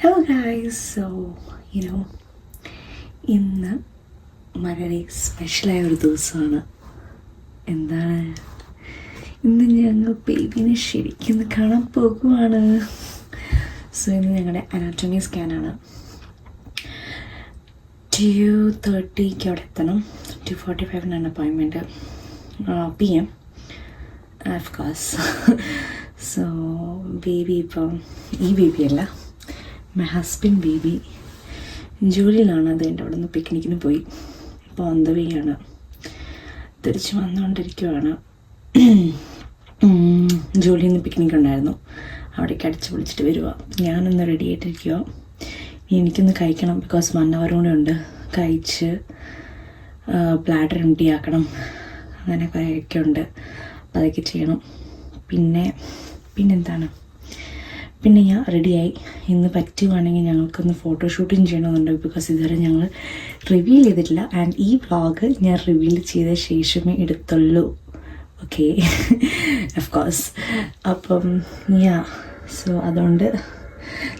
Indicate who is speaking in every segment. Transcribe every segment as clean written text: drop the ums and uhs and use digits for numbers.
Speaker 1: Hello guys. So ഇന്ന് വളരെ സ്പെഷ്യലായ ഒരു ദിവസമാണ്. എന്താണ്? ഇന്ന് ഞങ്ങൾ ബേബീനെ ശരിക്കും കാണാൻ പോകുവാണ്. സോ ഇന്ന് ഞങ്ങളുടെ അനാറ്റമി സ്കാനാണ്. 2:30 അവിടെ എത്തണം. 2:45 appointment PM of course. So baby ഇപ്പം ഈ ബേബിയല്ല, മൈ ഹസ്ബൻഡ് ബേബി ജോലിയിലാണ്. അത് എൻ്റെ അവിടെ നിന്ന് പിക്നിക്കിന് പോയി. ഇപ്പോൾ ഓൺ ദ വേ ആണ്, തിരിച്ച് വന്നുകൊണ്ടിരിക്കുവാണ്. ജോലിയിൽ നിന്ന് പിക്നിക് ഉണ്ടായിരുന്നു, അവിടേക്ക് അടിച്ച് പൊളിച്ചിട്ട് വരിക. ഞാനൊന്ന് റെഡി ആയിട്ടിരിക്കുക. എനിക്കൊന്ന് കഴിക്കണം, ബിക്കോസ് 1 hour കൂടെ ഉണ്ട്. കഴിച്ച് ബ്ലാഡർ എംപ്റ്റി ആക്കണം, അങ്ങനെ കുറേയൊക്കെ ഉണ്ട്. അപ്പോൾ അതൊക്കെ ചെയ്യണം. പിന്നെന്താണ്, പിന്നെ ഞാൻ റെഡിയായി. ഇന്ന് പറ്റുവാണെങ്കിൽ ഞങ്ങൾക്കൊന്ന് ഫോട്ടോഷൂട്ടും ചെയ്യണമെന്നുണ്ട്, ബിക്കോസ് ഇതുവരെ ഞങ്ങൾ റിവീൽ ചെയ്തിട്ടില്ല. ആൻഡ് ഈ വ്ളോഗ് ഞാൻ റിവീൽ ചെയ്ത ശേഷമേ എടുത്തുള്ളൂ. Okay, of course. അപ്പം സോ അതുകൊണ്ട്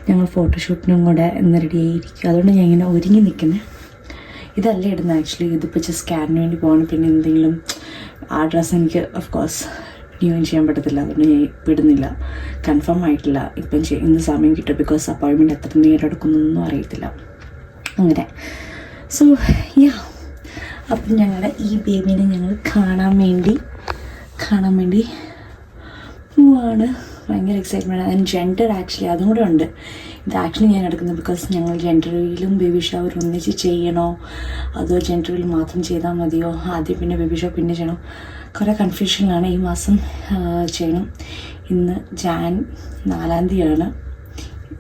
Speaker 1: ഞങ്ങൾ ഫോട്ടോഷൂട്ടിനും കൂടെ ഇന്ന് റെഡി ആയിരിക്കും. അതുകൊണ്ട് ഞാൻ ഇങ്ങനെ ഒരുങ്ങി നിൽക്കുന്നത്. ഇതല്ല ഇടുന്നത് ആക്ച്വലി. ഇതിപ്പോൾ സ്കാനിന് വേണ്ടി പോകണം. പിന്നെ എന്തെങ്കിലും ആ ഡ്രസ്സ് എനിക്ക് ഓഫ് കോഴ്സ് റിന്യൂ ചെയ്യാൻ പറ്റത്തില്ല, അതുകൊണ്ട് ഞാൻ ഇപ്പം ഇടുന്നില്ല. കൺഫേം ആയിട്ടില്ല ഇപ്പം ഇന്ന് സമയം കിട്ടും, ബിക്കോസ് അപ്പോയിൻമെൻറ്റ് എത്ര നേരം എടുക്കുന്നൊന്നും അറിയത്തില്ല. അങ്ങനെ സോ അപ്പം ഞങ്ങളുടെ ഈ ബേബീനെ ഞങ്ങൾ കാണാൻ വേണ്ടി പോവാണ്. ഭയങ്കര എക്സൈറ്റ്മെൻറ്റ്. ആൻഡ് ജെൻഡർ ആക്ച്വലി അതും കൂടെ ഉണ്ട്. ഇത് ആക്ച്വലി ഞാൻ എടുക്കുന്നത് ബിക്കോസ് ഞങ്ങൾ ജെൻഡർ റിവീലും ബേബി ഷവർ ഒന്നിച്ച് ചെയ്യണോ അതോ ജെൻഡർ റിവീൽ മാത്രം ചെയ്താൽ മതിയോ, ആദ്യം പിന്നെ ബേബി ഷവർ പിന്നെ ചെയ്യണോ, കുറേ കൺഫ്യൂഷനിലാണ്. ഈ മാസം ചെയ്യണം. ഇന്ന് Jan 4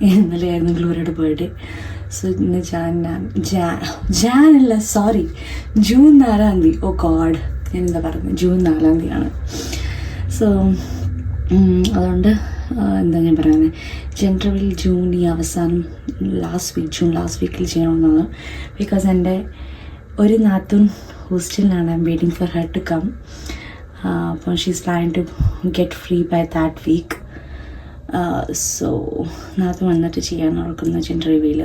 Speaker 1: ഇന്നലെയായിരുന്നു ഗ്ലോറിയുടെ ബർത്ത്ഡേ. സോ ഇന്ന് June 4. ഓ ഗോഡ്, ഞാൻ എന്താ പറയുന്നത്, June 4 സോ അതുകൊണ്ട് എന്താ ഞാൻ പറയുന്നത്, ജെൻഡർ ജൂൺ ഈ അവസാനം ജൂൺ ലാസ്റ്റ് വീക്കിൽ ചെയ്യണമെന്നാണ്. ബിക്കോസ് എൻ്റെ ഒരു നാത്തൂൻ ഹോസ്റ്റലിലാണ്. I'm waiting for her to come. അപ്പോൾ she's planning to get free by that week. So നാത്തൂൻ വന്നിട്ട് ചെയ്യാൻ ഓർക്കുന്ന ജെൻഡർ റിവീൽ.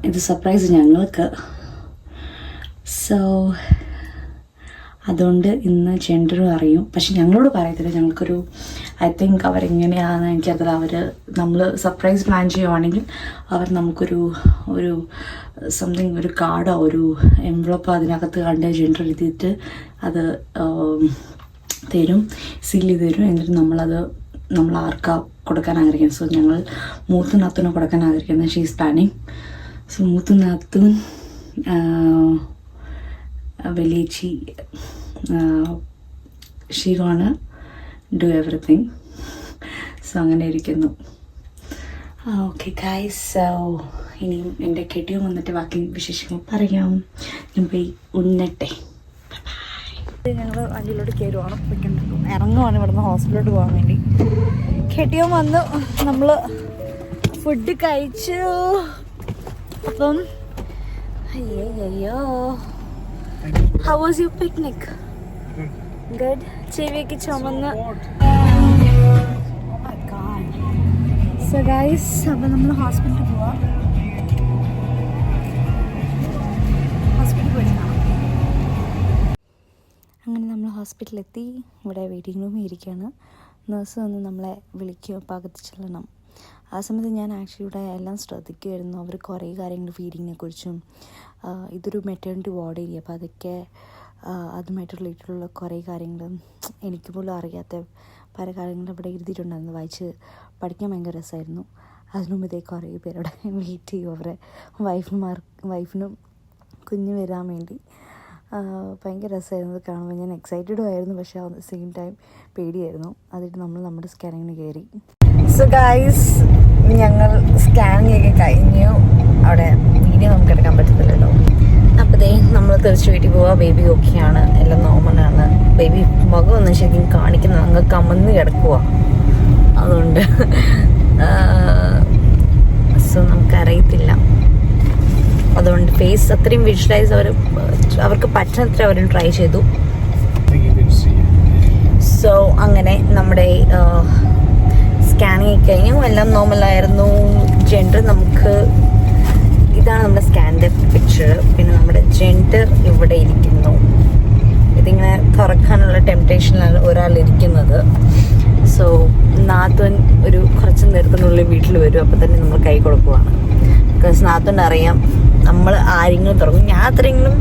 Speaker 1: ഇത് സർപ്രൈസ് ഞങ്ങൾക്ക്. സോ അതുകൊണ്ട് ഇന്ന് ജെൻഡറും അറിയും, പക്ഷെ ഞങ്ങളോട് പറയത്തില്ല. ഞങ്ങൾക്കൊരു ഐ തിങ്ക് അവരെങ്ങനെയാണെന്ന് എനിക്കറിയില്ല. നമ്മൾ സർപ്രൈസ് പ്ലാൻ ചെയ്യുവാണെങ്കിൽ അവർ നമുക്കൊരു സംതിങ്, ഒരു കാർഡോ ഒരു എൻവലപ്പോ അതിനകത്ത് കണ്ട് ജെൻഡർ എഴുതിയിട്ട് അത് തരും, സീൽ ചെയ്ത് തരും. എന്നിട്ട് നമ്മൾ ആർക്കാ കൊടുക്കാൻ ആഗ്രഹിക്കുന്നത്. സോ ഞങ്ങൾ മൂത്തുനാത്തൂനെ കൊടുക്കാൻ ആഗ്രഹിക്കുന്നത്. She is planning. സോ മൂത്തുനാത്തൂൻ, വലിയേച്ചി, she gonna do everything. So അങ്ങനെ ഇരിക്കുന്നു. ഓക്കെ ഗൈസ്, സോ ഇനിയും എൻ്റെ കെട്ടിയും വന്നിട്ട് ബാക്കി വിശേഷങ്ങൾ പറയാം. ഞാൻ പോയി ഉണ്ണട്ടെ. ഞങ്ങൾ വണ്ടിയിലോട്ട് കയറുവാണ്, ഇറങ്ങുവാണ് ഇവിടുന്ന് ഹോസ്പിറ്റലിലോട്ട് പോകാൻ വേണ്ടി. കെട്ടിയും വന്നു, നമ്മൾ ഫുഡ് കഴിച്ചു. അപ്പം അയ്യോ, how was your picnic? Good. ചെവിയൊക്കെ ചുമന്ന്. So guys, അപ്പോൾ നമ്മൾ ഹോസ്പിറ്റലിൽ പോവാം. അങ്ങനെ നമ്മൾ ഹോസ്പിറ്റലിലെത്തി. ഇവിടെ വെയിറ്റിംഗ് റൂമിൽ ഇരിക്കുകയാണ്. നേഴ്സ് വന്ന് നമ്മളെ വിളിക്കും, അപ്പോൾ അകത്ത് ചെല്ലണം. ആ സമയത്ത് ഞാൻ ആക്ച്വലി ഇവിടെ എല്ലാം ശ്രദ്ധിക്കുമായിരുന്നു. അവർ കുറേ കാര്യങ്ങൾ ഫീഡിങ്ങിനെ കുറിച്ചും, ഇതൊരു മെറ്റേണിറ്റി വാർഡ് ഏരിയ, അപ്പോൾ അതൊക്കെ അതുമായിട്ട് റിലേറ്റഡുള്ള കുറേ കാര്യങ്ങളും എനിക്ക് പോലും അറിയാത്ത പല കാര്യങ്ങളും ഇവിടെ എഴുതിയിട്ടുണ്ടായിരുന്നു. വായിച്ച് പഠിക്കാൻ ഭയങ്കര രസമായിരുന്നു. അതിനുമുമ്പ് ഇതേ കുറേ പേരവിടെ വെയിറ്റ് ചെയ്യും, അവരെ വൈഫിനും കുഞ്ഞ് വരാൻ വേണ്ടി. ഭയങ്കര രസമായിരുന്നു അത് കാണുമ്പോൾ. ഞാൻ എക്സൈറ്റഡും ആയിരുന്നു, പക്ഷേ അറ്റ് ദ സെയിം ടൈം പേടിയായിരുന്നു. അതിട്ട് നമ്മൾ നമ്മുടെ സ്കാനിങ്ങിന് കയറി. സോ ഗൈസ്, ഞങ്ങൾ സ്കാനിങ് ഒക്കെ കഴിഞ്ഞു. അവിടെ വീഡിയോ നമുക്ക് എടുക്കാൻ പറ്റത്തില്ലല്ലോ. അപ്പോൾ നമ്മൾ തിരിച്ച് വീട്ടിൽ പോവുക. ബേബി ഓക്കെയാണ്, എല്ലാം നോർമലാണ്. ബേബി മുഖമൊന്നും ശരിക്കും കാണിക്കുന്നത് അങ്ങ് കമന്ന് കിടക്കുക. അതുകൊണ്ട് സോ നമുക്കറിയത്തില്ല. അതുകൊണ്ട് ഫേസ് അത്രയും വിഷ്വലൈസ് അവർക്ക് പറ്റുന്നത്ര അവർ ട്രൈ ചെയ്തു. സോ അങ്ങനെ നമ്മുടെ സ്കാനിങ് കഴിഞ്ഞു, എല്ലാം നോർമലായിരുന്നു. ജെൻഡർ നമുക്ക് ഫർണിച്ചർ. പിന്നെ നമ്മുടെ ജെൻഡർ ഇവിടെ ഇരിക്കുന്നു. ഇതിങ്ങനെ തുറക്കാനുള്ള ടെംപ്റ്റേഷനിലാണ് ഒരാൾ ഇരിക്കുന്നത്. സോ നാത്തൂൻ ഒരു കുറച്ച് നേരത്തിനുള്ളിൽ വീട്ടിൽ വരും. അപ്പോൾ തന്നെ നമ്മൾ കൈ കൊടുക്കുവാണ്. ബിക്കോസ് നാത്തൂൻ്റെ അറിയാം നമ്മൾ ആരെങ്കിലും തുറക്കും. ഞാൻ അത്രയെങ്കിലും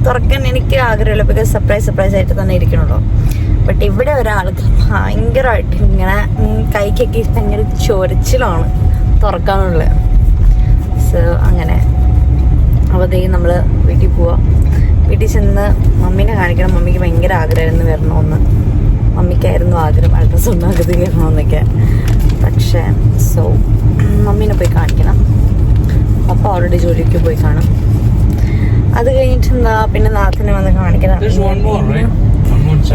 Speaker 1: തുറക്കാൻ എനിക്ക് ആഗ്രഹമില്ല. ബിക്കോസ് സർപ്രൈസ് ആയിട്ട് തന്നെ ഇരിക്കണല്ലോ. ബട്ട് ഇവിടെ ഒരാൾക്ക് ഭയങ്കരമായിട്ട് ഇങ്ങനെ കൈക്കൊക്കെ ഭയങ്കര ചൊരച്ചിലാണ് തുറക്കാനുള്ളത്. സോ അങ്ങനെ അവധി നമ്മൾ വീട്ടിൽ പോവാം. വീട്ടിൽ ചെന്ന് മമ്മീനെ കാണിക്കണം. മമ്മിക്ക് ഭയങ്കര ആഗ്രഹമായിരുന്നു വരണമെന്ന്. മമ്മിക്കായിരുന്നു ആഗ്രഹം അൾട്രാസൗണ്ട് ആകൃതി വരണമെന്നൊക്കെ. പക്ഷേ സോ മമ്മീനെ പോയി കാണിക്കണം. പപ്പ ഓൾറെഡി ജോലിക്ക് പോയി കാണും. അത് കഴിഞ്ഞിട്ട് എന്താ പിന്നെ നാത്തിനെ വന്ന് കാണിക്കണം.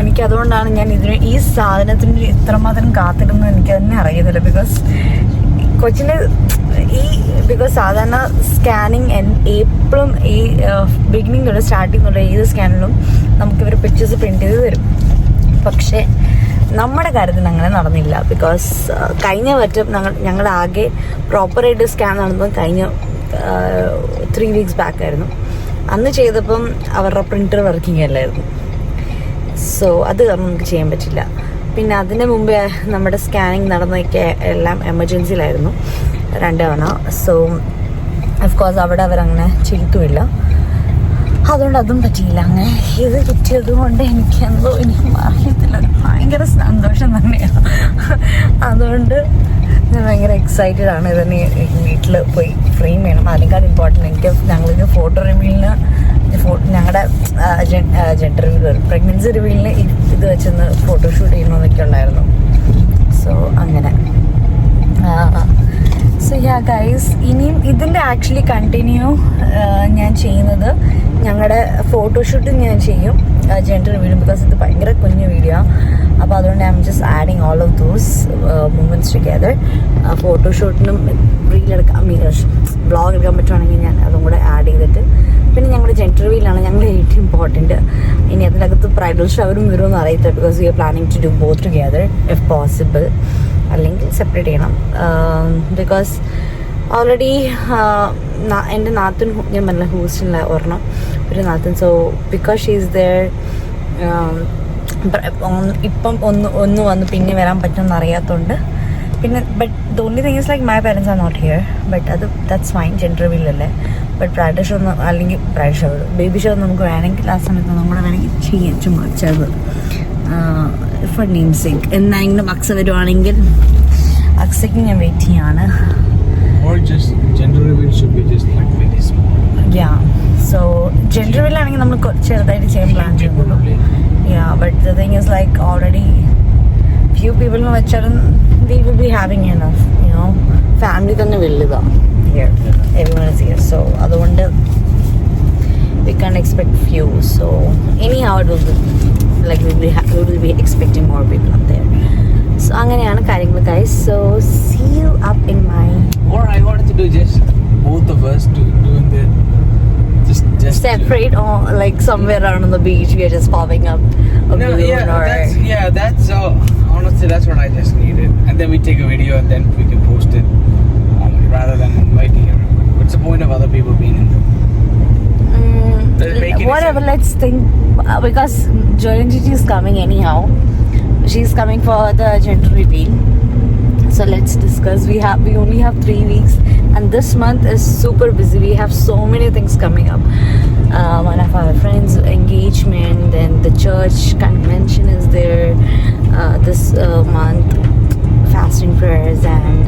Speaker 1: എനിക്ക് അതുകൊണ്ടാണ് ഞാൻ ഈ സാധനത്തിന് ഇത്രമാത്രം കാത്തിരുന്നത് എനിക്ക് തന്നെ അറിയുന്നില്ല. ബിക്കോസ് കൊച്ചിന് ബിക്കോസ് സാധാരണ സ്കാനിങ് എപ്പോഴും ഈ ബിഗിനിങ് തൊട്ട് സ്റ്റാർട്ടിങ് തൊട്ട് ഏത് സ്കാനിലും നമുക്കിവർ പിക്ചേഴ്സ് പ്രിന്റ് ചെയ്ത് തരും. പക്ഷേ നമ്മുടെ കാര്യത്തിന് അങ്ങനെ നടന്നില്ല. ബിക്കോസ് കഴിഞ്ഞ വട്ടം ഞങ്ങളുടെ ആകെ പ്രോപ്പറായിട്ട് സ്കാൻ നടന്നത് കഴിഞ്ഞ 3 weeks ബാക്ക് ആയിരുന്നു. അന്ന് ചെയ്തപ്പം അവരുടെ പ്രിൻ്റർ വർക്കിംഗ് അല്ലായിരുന്നു. സോ അത് നമുക്ക് ചെയ്യാൻ പറ്റില്ല. പിന്നെ അതിന് മുമ്പേ നമ്മുടെ സ്കാനിങ് നടന്നൊക്കെ എല്ലാം എമർജൻസിയിലായിരുന്നു 2 തവണ. സോ ഓഫ്കോഴ്സ് അവിടെ അവരങ്ങനെ ചെയ്തുമില്ല. അതുകൊണ്ട് അതും പറ്റിയില്ല. അങ്ങനെ ഇത് കിട്ടിയത് കൊണ്ട് എനിക്ക് അറിയത്തില്ല, ഭയങ്കര സന്തോഷം തന്നെയാണ്. അതുകൊണ്ട് ഞാൻ ഭയങ്കര എക്സൈറ്റഡ് ആണ്. ഇതിന് വീട്ടിൽ പോയി ഫ്രെയിം ചെയ്യണം. അതിനേക്കാൾ ഇമ്പോർട്ടൻറ്റ് എനിക്ക് ഞങ്ങൾക്ക് ഫോട്ടോ റിവീലിന് ഞങ്ങളുടെ ജെൻഡർ റിവീൽ പ്രഗ്നൻസി റിവീലിന് ഇത് വെച്ചൊന്ന് ഫോട്ടോഷൂട്ട് ചെയ്യണമെന്നൊക്കെ ഉണ്ടായിരുന്നു. സോ അങ്ങനെ സോ യാ ഗൈസ്, ഇനിയും ഇതിൻ്റെ ആക്ച്വലി കണ്ടിന്യൂ ഞാൻ ചെയ്യുന്നത് ഞങ്ങളുടെ ഫോട്ടോഷൂട്ടും ഞാൻ ചെയ്യും, ജെൻഡർ റിവീലും. ബിക്കോസ് ഇത് ഭയങ്കര കുഞ്ഞു വീഡിയോ. അപ്പോൾ അതുകൊണ്ട് I'm just adding all of those moments together. ഫോട്ടോഷൂട്ടിനും റീലെടുക്കാൻ വ്ളോഗ് എടുക്കാൻ പറ്റുവാണെങ്കിൽ ഞാൻ അതും കൂടെ ആഡ് ചെയ്തിട്ട്, പിന്നെ ഞങ്ങളുടെ ജെൻഡർ റിവീലാണ് ഞങ്ങളുടെ ഏറ്റവും ഇമ്പോർട്ടൻറ്റ്. ഇനി അതിനകത്ത് ബ്രൈഡൽ ഷവറും വരുമെന്ന് അറിയത്തില്ല. Because we are planning to do both together if possible. അല്ലെങ്കിൽ സെപ്പറേറ്റ് ചെയ്യണം. ബിക്കോസ് ഓൾറെഡി എൻ്റെ നാത്തൂൻ ഞാൻ പറഞ്ഞ ഹൂസ്റ്റണിൽ ഒരെണ്ണം ഒരു നാത്തൂൻ. So because she is there ഇപ്പം ഒന്ന് വന്ന് പിന്നെ വരാൻ പറ്റുമെന്ന് അറിയാത്തതുകൊണ്ട് പിന്നെ but the only thing is like my parents are not here. But അത് ദാറ്റ്സ് ഫൈൻ, ജെൻഡർ റിവീലല്ലേ. ബട്ട് ബ്രൈഡൽ ഷോ അല്ലെങ്കിൽ ബ്രൈഡൽ ഷോ ബേബി ഷോ നമുക്ക് വേണമെങ്കിൽ ആ സമയത്ത് നമ്മുടെ വേണമെങ്കിൽ ചെയ്യാൻ ചുമ്മാ ചെറുത് ഫോർ നെയിം സേക്ക്. എന്നാണെങ്കിലും അക്സ വരുവാണെങ്കിൽ അക്സയ്ക്ക് ഞാൻ വെയിറ്റ് ചെയ്യാണ്. സോ ജെൻഡർ റിവീൽ ആണെങ്കിൽ നമ്മൾ ചെറുതായിട്ട് ചെയ്യാൻ പ്ലാൻ ചെയ്യുന്നുള്ളൂ. But the thing is like already few പീപ്പിളിന് വെച്ചാലും we will be having enough, you know. Family തന്നെ വലുതാണ് here, everyone is here. So അതുകൊണ്ട് we can't expect few. So anyhow it will be like we will be expecting more people up there. So അങ്ങനെയാണ് കാര്യങ്ങൾ guys. So see you up in my,
Speaker 2: or I wanted to do just both of us to do the just
Speaker 1: separate or like somewhere around on the beach we are just popping up a balloon or
Speaker 2: that's honestly that's what I just needed, and then we take a video and then we can post it rather than inviting everyone. What's the point of other people being in there?
Speaker 1: Whatever, let's think, because Joyanjiji is coming anyhow. She's coming for the gender reveal. So let's discuss. We only have 3 weeks and this month is super busy. We have so many things coming up. One of our friends' engagement, then the church convention is there this month, fasting prayers, and